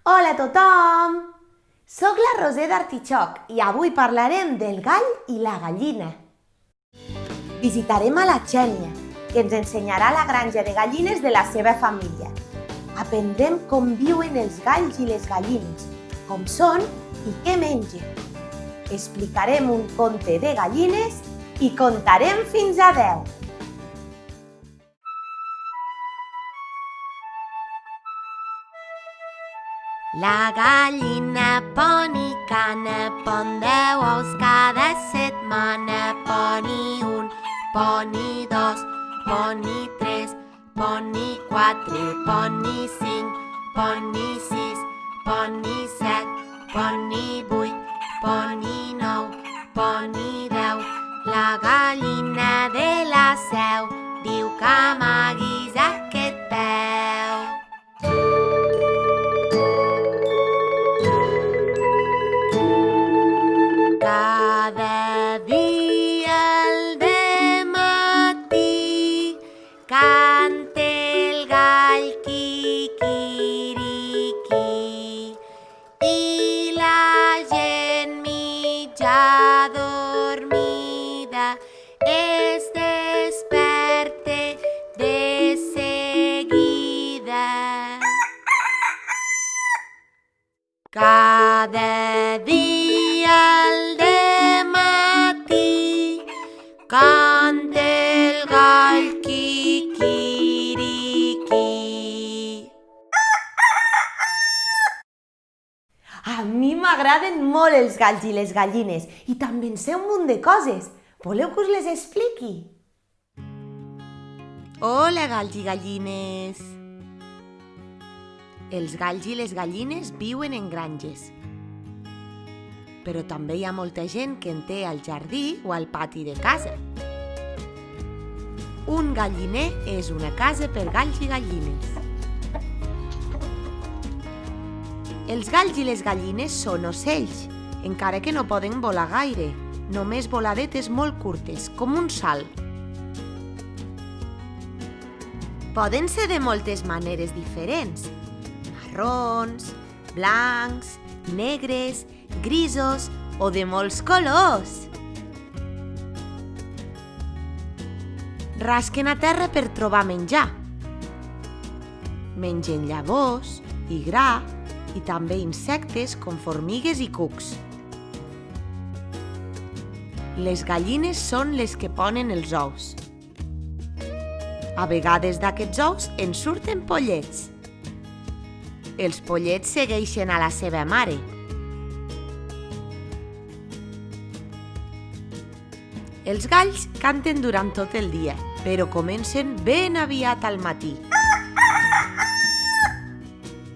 Hola a tothom! Soc la Roser d'Artixoc i avui parlarem del gall i la gallina. Visitarem a la Xènia, que ens ensenyarà la granja de gallines de la seva família. Aprendrem com viuen els galls i les gallines, com són i què mengen. Explicarem un conte de gallines i contarem fins a 10. La gallina pon i cana, pon 10 ous cada setmana. Pon-hi 1, pon-hi 2, pon-hi 3, pon-hi 4, pon-hi 5, pon-hi 6, pon-hi 7, pon-hi 8, pon-hi 9, pon-hi 10. La gallina de la Seu diu que amaguis aquest peu. Cada dia al dematí canta el gall quiquiriquí i la gent mitja dormida es desperta de seguida. Cada dia al dematí canta el gall quiquiriquí. A mi m'agraden molt els galls i les gallines i també en sé un munt de coses. Voleu que us les expliqui? Hola, galls i gallines! Els galls i les gallines viuen en granges, però també hi ha molta gent que en té al jardí o al pati de casa. Un galliner és una casa per galls i gallines. Els galls i les gallines són ocells, encara que no poden volar gaire, només voladetes molt curtes, com un salt. Poden ser de moltes maneres diferents, marrons, blancs, negres, grisos o de molts colors. Rasquen a terra per trobar menjar. Mengen llavors i gra i també insectes com formigues i cucs. Les gallines són les que ponen els ous. A vegades d'aquests ous en surten pollets. Els pollets segueixen a la seva mare. Els galls canten durant tot el dia, però comencen ben aviat al matí.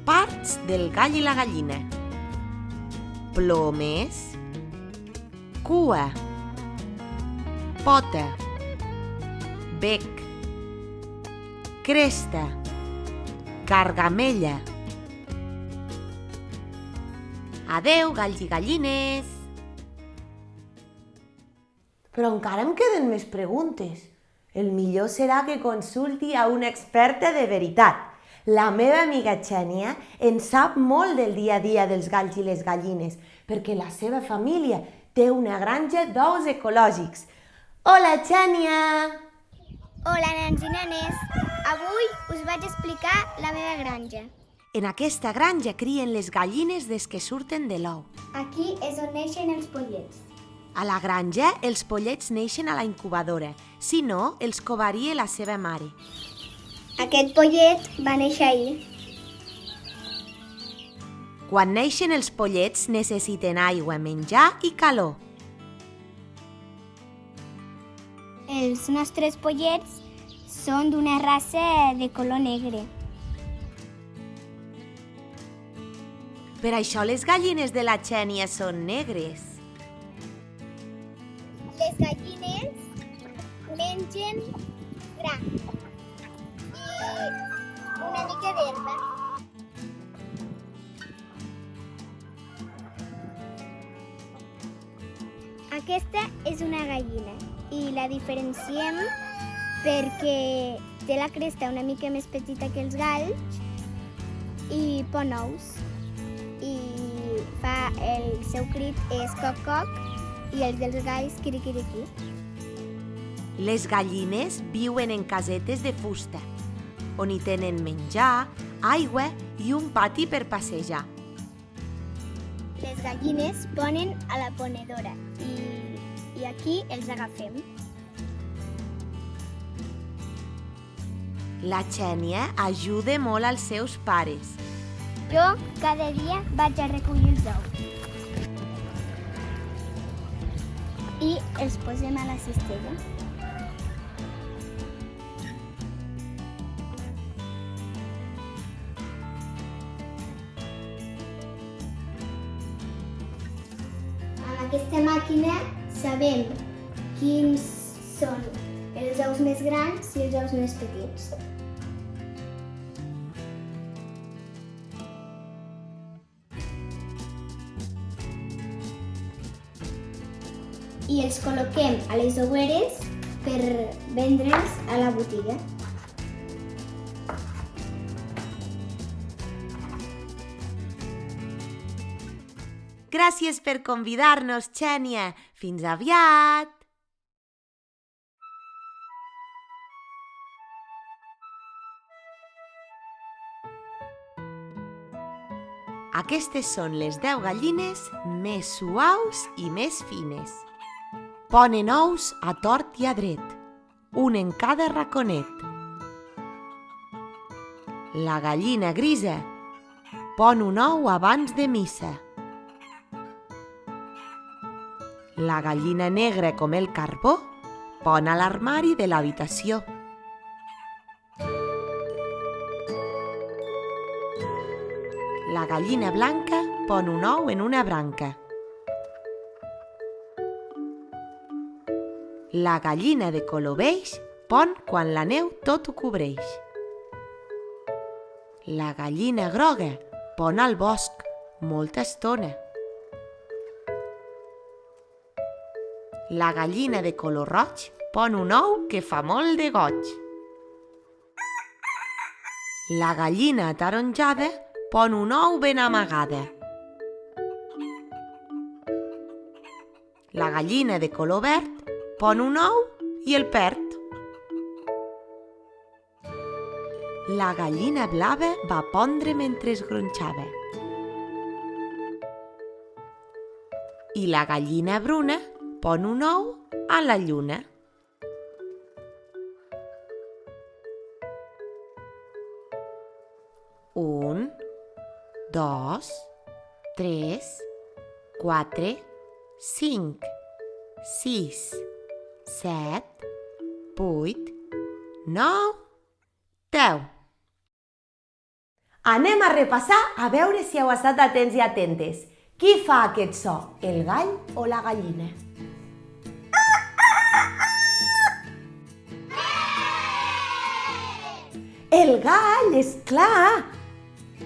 Parts del gall i la gallina: plomes, cua, pota, bec, cresta, gargamella. Adeu, galls i gallines! Però encara em queden més preguntes. El millor serà que consulti a una experta de veritat. La meva amiga Xènia en sap molt del dia a dia dels galls i les gallines, perquè la seva família té una granja d'ous ecològics. Hola, Xènia! Hola, nens i nenes! Avui us vaig explicar la meva granja. En aquesta granja crien les gallines des que surten de l'ou. Aquí és on neixen els pollets. A la granja, els pollets neixen a la incubadora, si no, els covaria la seva mare. Aquest pollet va néixer ahir. Quan neixen els pollets necessiten aigua, menjar i calor. Els nostres pollets són d'una raça de color negre. Per això les gallines de la Xènia són negres. Les gallines mengen gra i una mica d'herba. Aquesta és una gallina i la diferenciem perquè té la cresta una mica més petita que els galls i pon ous. i el seu crit és coc-coc i els dels galls quiriquiriqui. Les gallines viuen en casetes de fusta, on hi tenen menjar, aigua i un pati per passejar. Les gallines ponen a la ponedora i aquí els agafem. La Xènia ajuda molt als seus pares. Jo cada dia vaig a recollir els ous i els posem a la cistella. Amb aquesta màquina sabem quins són els ous més grans i els ous més petits. I els col·loquem a les oueres per vendre'ls a la botiga. Gràcies per convidar-nos, Xènia. Fins aviat! Aquestes són les 10 gallines més suaus i més fines. Ponen ous a tort i a dret, un en cada raconet. La gallina grisa pon un ou abans de missa. La gallina negra com el carbó pon a l'armari de l'habitació. La gallina blanca pon un ou en una branca. La gallina de color beix pon quan la neu tot ho cobreix. La gallina groga pon al bosc molta estona. La gallina de color roig pon un ou que fa molt de goig. La gallina ataronjada pon un ou ben amagada. La gallina de color verd pon un ou i el perd. La gallina blava va pondre mentre es gronxava. I la gallina bruna pon un ou a la lluna. Un, 2, 3, 4, 5, 6, 7, 8, 9, 10. Anem a repassar a veure si heu estat atents i atentes. Qui fa aquest so, el gall o la gallina? El gall, és clar!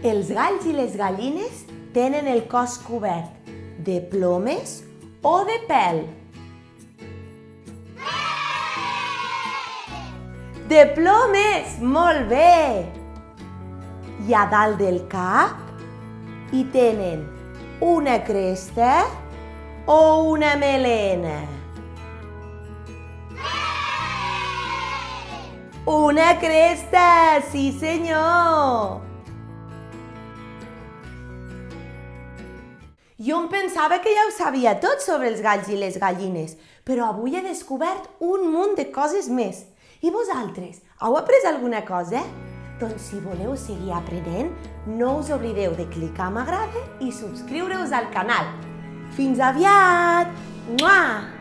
Els galls i les gallines tenen el cos cobert de plomes o de pèl. De plomes! Molt bé! I a dalt del cap hi tenen una cresta o una melena. Una cresta! Sí, senyor! Jo em pensava que ja ho sabia tot sobre els galls i les gallines, però avui he descobert un munt de coses més. I vosaltres, heu après alguna cosa? Doncs si voleu seguir aprenent, no us oblideu de clicar m'agrada i subscriure-us al canal. Fins aviat! Mua!